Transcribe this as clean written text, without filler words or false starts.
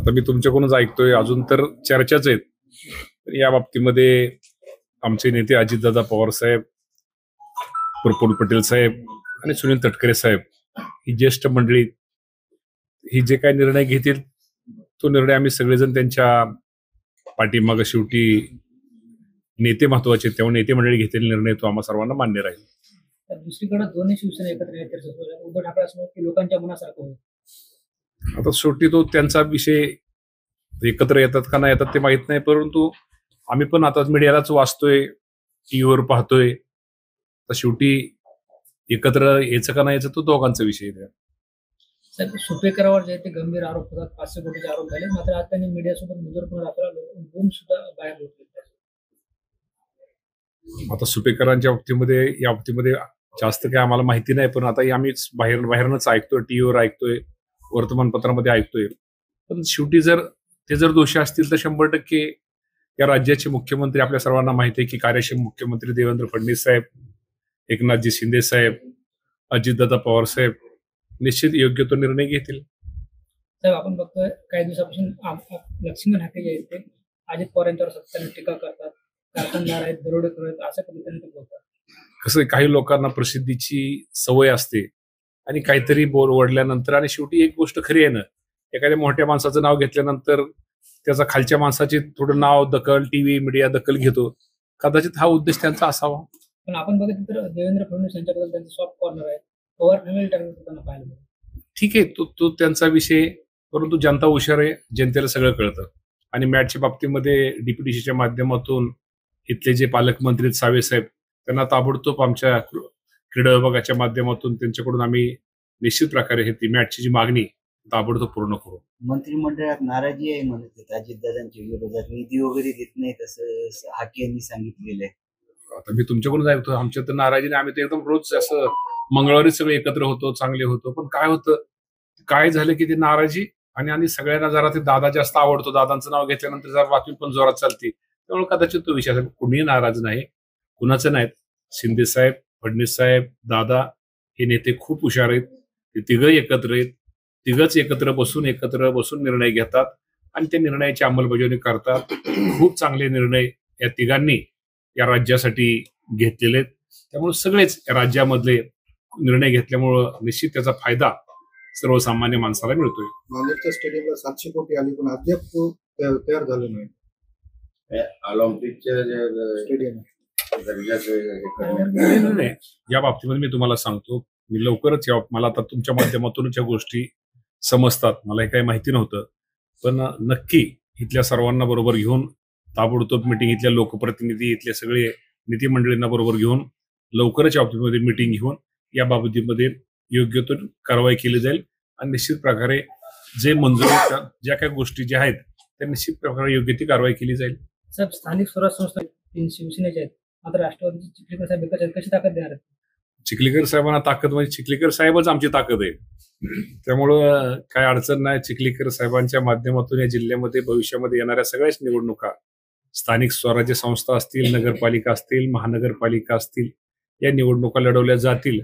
आता मी तुमच्याकडूनच ऐकतोय, अजून तर चर्चाच आहेत. तर या बाबतीमध्ये आमचे नेते अजितदादा पवार साहेब, प्रफुल्ल पटेल साहेब आणि सुनील तटकरे साहेब ही ज्येष्ठ मंडळी ही जे काही निर्णय घेतील तो निर्णय आम्ही सगळेजण त्यांच्या पाठीमागं शेवटी नेते महत्वाचे आहेत, त्यामुळे नेते मंडळी घेतलेले निर्णय तो आम्हा सर्वांना मान्य राहील. तर दुसरीकडे दोन्ही शिवसेना एकत्र येण्याची चर्चा सुरू आहे. उद्धव ठाकरे असं म्हणतात की लोकांच्या मनासारखं होईल. आता शेवटी तो त्यांचा विषय, एकत्र येतात का नाही येतात ते माहित नाही, परंतु आम्ही पण आता मीडियालाच वाचतोय, टीव्हीवर पाहतोय, तर शेवटी एकत्र यायचं का नाही यायचं तो दोघांचा विषय आहे. साहेब, सुपेकरावर जे ते गंभीर आरोप होतात, 500 कोटीचे आरोप झाले, मात्र आज त्यांनी मीडियासोबत मुजोरपणे बूम सुद्धा बाहेर घेतले. आता सुपेकरांच्या बाबतीमध्ये या बाबतीमध्ये जास्त काही आम्हाला माहिती नाही, पण आता आम्हीच बाहेरनच ऐकतोय, टीव्हीवर ऐकतोय, वर्तमानपत्रामध्ये ऐकतोय. पण शेवटी ते जर दोषी असतील तर 100% या राज्याचे मुख्यमंत्री, आपल्या सर्वांना माहिती आहे की कार्यक्षम मुख्यमंत्री देवेंद्र फडणवीस साहेब, एकनाथजी शिंदे साहेब, अजितदादा पवार साहेब निश्चित योग्य तो निर्णय घेतील. साहेब, आपण बघतोय काही दिवसापासून लक्ष्मण हाके जे आहेत ते अजित पवार यांच्यावर सत्ताने टीका करतात, कारखानदार आहेत, दरोडेखोर आहेत, असं कधीतरी ते बोलतात. कसं काही लोकांना प्रसिद्धीची सवय असते आणि काहीतरी बोल ओढल्यानंतर, आणि शेवटी एक गोष्ट खरी आहे ना, एखाद्या मोठ्या माणसाचं नाव घेतल्यानंतर त्याचा खालच्या माणसाचे थोडं नाव दखल, टीव्ही मीडिया दखल घेतो. कदाचित हा उद्देश त्यांचा असावा. पण आपण बघितलं तर देवेंद्र फडणवीस यांच्याबद्दल त्यांचं सॉफ्ट कॉर्नर आहे, पवार फॅमिली टार्गेट होताना पाहिलं. ठीक आहे, तो त्यांचा विषय, परंतु जनता हुशार आहे, जनतेला सगळं कळतं. आणि मॅचच्या बाबतीमध्ये डीपीडीसीच्या माध्यमातून इथले जे पालकमंत्री सावे साहेब, त्यांना ताबडतोब आमच्या क्रीडा विभागाच्या माध्यमातून त्यांच्याकडून आम्ही निश्चित प्रकारे ती मॅचची जी मागणी ताबडतोब पूर्ण करू. मंत्रिमंडळात नाराजी आहे म्हणत अजितदादांच्या विरोधात, निधी वगैरे देत नाही तसं हाके यांनी सांगितलेलं आहे. आता मी तुमच्याकडून ऐकतो, आमच्या तर नाराजी नाही, आम्ही तर एकदम रोज असं मंगळवारी सगळे एकत्र होतो, चांगले होतो. पण काय होतं, काय झालं की ती नाराजी, आणि सगळ्यांना जरा ते दादा जास्त आवडतो, दादांचं नाव घेतल्यानंतर जरा बातमी पण जोरात चालते, त्यामुळे कदाचित तो विषय असेल. कुणीही नाराज नाही, कुणाचं नाहीत. शिंदे साहेब, फडणवीस साहेब, दादा हे नेते खूप हुशार आहेत. ते तिघही एकत्र आहेत, तिघच एकत्र बसून निर्णय घेतात आणि त्या निर्णयाची अंमलबजावणी करतात. खूप चांगले निर्णय या तिघांनी या राज्यासाठी घेतलेले आहेत. त्यामुळे सगळेच या राज्यामधले निर्णय घेतल्यामुळं निश्चित त्याचा फायदा सर्वसामान्य माणसाला मिळतोय. नांदेडच्या स्टेडियमला 700 कोटी आली, पण अद्याप तयार झालं नाही. ऑलिम्पिकच्या स्टेडियम या बाबतीमध्ये मी तुम्हाला सांगतो, मी लवकरच मला आता तुमच्या माध्यमातूनच या गोष्टी समजतात, मला हे काही माहिती नव्हतं. पण नक्की इथल्या सर्वांना बरोबर घेऊन ताबडतोब मिटिंग, इथल्या लोकप्रतिनिधी, इथले सगळे नीती मंडळींना बरोबर घेऊन लवकरच या बाबतीमध्ये मिटिंग घेऊन या बाबतीमध्ये योग्य तो कारवाई केली जाईल. आणि निश्चित प्रकारे जे मंजुरी, ज्या काही गोष्टी ज्या आहेत त्या निश्चित प्रकारे योग्य ती कारवाई केली जाईल. साहेब, स्थानिक स्वराज्य संस्था 3 शिवसेनेच्या आहेत, मात्र राष्ट्रवादी चिखलीकर साहेब एकच आहेत, कशी ताकद देणार आहेत? चिखलीकर साहेबांना ताकद म्हणजे चिखलीकर साहेबच आमची ताकद आहे, त्यामुळं काय अडचण नाही. चिखलीकर साहेबांच्या माध्यमातून या जिल्ह्यामध्ये भविष्यामध्ये येणाऱ्या सगळ्याच निवडणुका, स्थानिक स्वराज्य संस्था असतील, नगरपालिका असतील, महानगरपालिका असतील, या निवडणुका लढवल्या जातील